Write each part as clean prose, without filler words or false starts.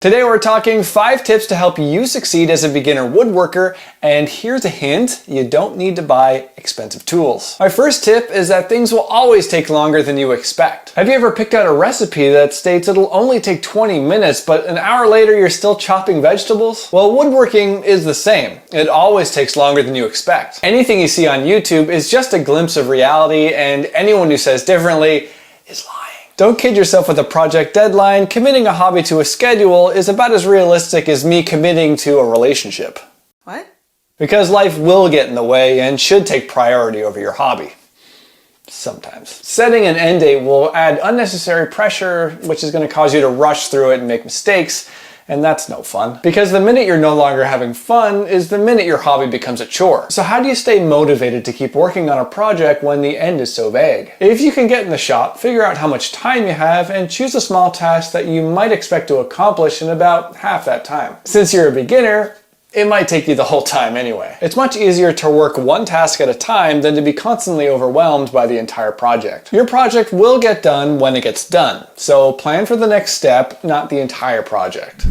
Today we're talking 5 tips to help you succeed as a beginner woodworker, and here's a hint, you don't need to buy expensive tools. My first tip is that things will always take longer than you expect. Have you ever picked out a recipe that states it'll only take 20 minutes, but an hour later you're still chopping vegetables? Well, woodworking is the same. It always takes longer than you expect. Anything you see on YouTube is just a glimpse of reality, and anyone who says differently is lying. Don't kid yourself with a project deadline. Committing a hobby to a schedule is about as realistic as me committing to a relationship. What? Because life will get in the way and should take priority over your hobby. Sometimes. Setting an end date will add unnecessary pressure, which is going to cause you to rush through it and make mistakes. And that's no fun. Because the minute you're no longer having fun is the minute your hobby becomes a chore. So how do you stay motivated to keep working on a project when the end is so vague? If you can get in the shop, figure out how much time you have and choose a small task that you might expect to accomplish in about half that time. Since you're a beginner, it might take you the whole time anyway. It's much easier to work one task at a time than to be constantly overwhelmed by the entire project. Your project will get done when it gets done, so plan for the next step, not the entire project.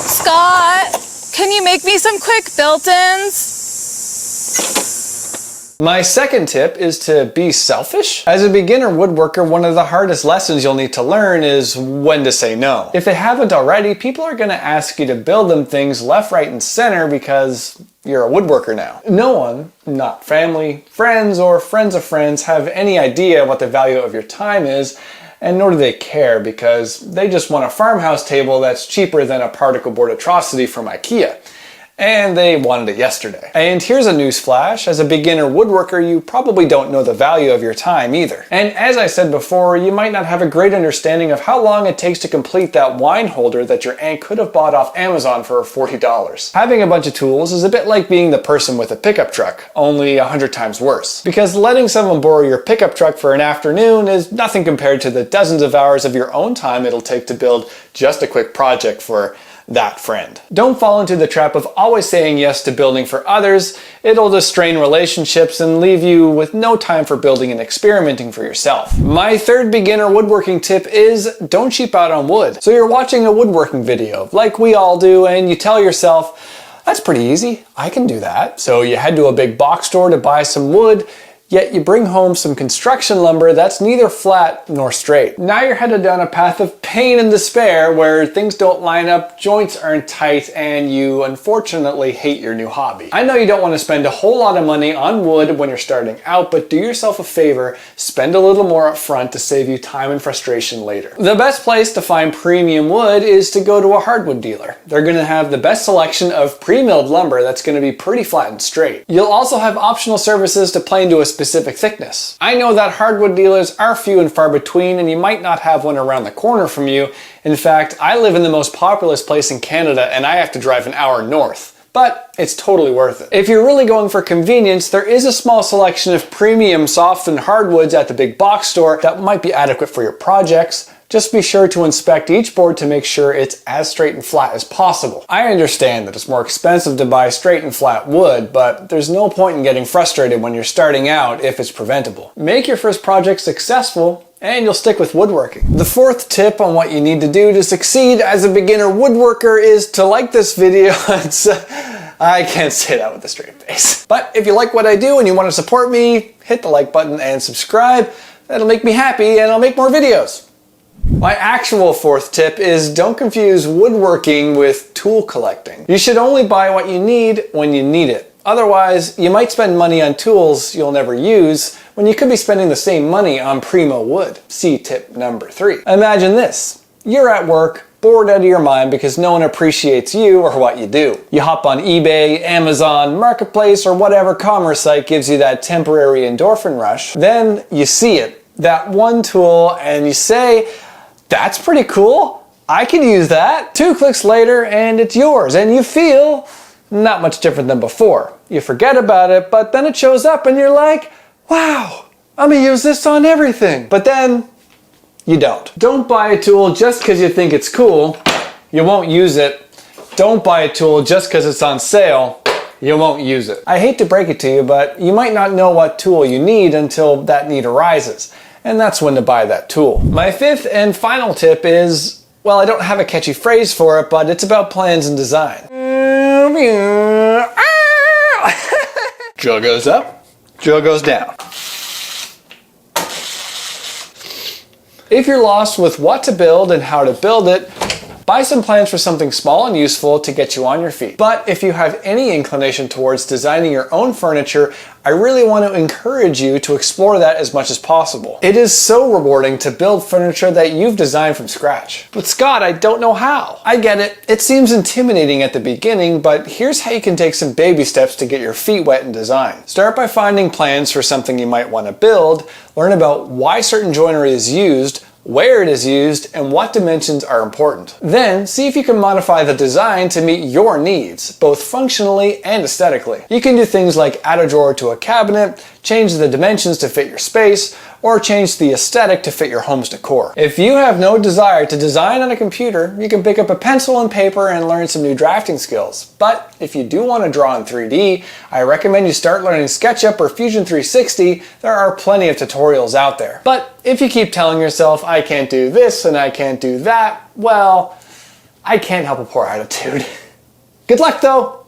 Scott, can you make me some quick built-ins? My second tip is to be selfish. As a beginner woodworker, one of the hardest lessons you'll need to learn is when to say no. If they haven't already, people are going to ask you to build them things left, right, and center because you're a woodworker now. No one, not family, friends, or friends of friends, have any idea what the value of your time is, and nor do they care because they just want a farmhouse table that's cheaper than a particle board atrocity from IKEA. And they wanted it yesterday. And here's a news flash. As a beginner woodworker, you probably don't know the value of your time either. And as I said before, you might not have a great understanding of how long it takes to complete that wine holder that your aunt could have bought off Amazon for $40. Having a bunch of tools is a bit like being the person with a pickup truck, only 100 times worse. Because letting someone borrow your pickup truck for an afternoon is nothing compared to the dozens of hours of your own time it'll take to build just a quick project for that friend. Don't fall into the trap of always saying yes to building for others. It'll just strain relationships and leave you with no time for building and experimenting for yourself. My third beginner woodworking tip is don't cheap out on wood. So you're watching a woodworking video, like we all do, and you tell yourself, that's pretty easy, I can do that. So you head to a big box store to buy some wood, yet you bring home some construction lumber that's neither flat nor straight. Now you're headed down a path of pain and despair where things don't line up, joints aren't tight, and you unfortunately hate your new hobby. I know you don't want to spend a whole lot of money on wood when you're starting out, but do yourself a favor, spend a little more up front to save you time and frustration later. The best place to find premium wood is to go to a hardwood dealer. They're going to have the best selection of pre-milled lumber that's going to be pretty flat and straight. You'll also have optional services to plane to a specific thickness. I know that hardwood dealers are few and far between, and you might not have one around the corner from you. In fact, I live in the most populous place in Canada and I have to drive an hour north. But it's totally worth it. If you're really going for convenience, there is a small selection of premium softened hardwoods at the big box store that might be adequate for your projects. Just be sure to inspect each board to make sure it's as straight and flat as possible. I understand that it's more expensive to buy straight and flat wood, but there's no point in getting frustrated when you're starting out if it's preventable. Make your first project successful and you'll stick with woodworking. The fourth tip on what you need to do to succeed as a beginner woodworker is to like this video. I can't say that with a straight face. But if you like what I do and you want to support me, hit the like button and subscribe. That'll make me happy and I'll make more videos. My actual fourth tip is don't confuse woodworking with tool collecting. You should only buy what you need when you need it. Otherwise, you might spend money on tools you'll never use when you could be spending the same money on primo wood. See tip number 3. Imagine this. You're at work, bored out of your mind because no one appreciates you or what you do. You hop on eBay, Amazon, Marketplace, or whatever commerce site gives you that temporary endorphin rush. Then you see it, that one tool, and you say, that's pretty cool. I could use that. 2 clicks later and it's yours and you feel not much different than before. You forget about it, but then it shows up and you're like, wow, I'm gonna use this on everything. But then you don't. Don't buy a tool just because you think it's cool. You won't use it. Don't buy a tool just because it's on sale. You won't use it. I hate to break it to you, but you might not know what tool you need until that need arises. and that's when to buy that tool. My fifth and final tip is, well, I don't have a catchy phrase for it, but it's about plans and design. Drill goes up, drill goes down. If you're lost with what to build and how to build it, buy some plans for something small and useful to get you on your feet. But if you have any inclination towards designing your own furniture, I really want to encourage you to explore that as much as possible. It is so rewarding to build furniture that you've designed from scratch. But Scott, I don't know how. I get it. It seems intimidating at the beginning, but here's how you can take some baby steps to get your feet wet in design. Start by finding plans for something you might want to build, learn about why certain joinery is used, where it is used, and what dimensions are important. Then, see if you can modify the design to meet your needs, both functionally and aesthetically. You can do things like add a drawer to a cabinet, change the dimensions to fit your space, or change the aesthetic to fit your home's decor. If you have no desire to design on a computer, you can pick up a pencil and paper and learn some new drafting skills. But if you do want to draw in 3D, I recommend you start learning SketchUp or Fusion 360. There are plenty of tutorials out there. But if you keep telling yourself, I can't do this and I can't do that, well, I can't help a poor attitude. Good luck though!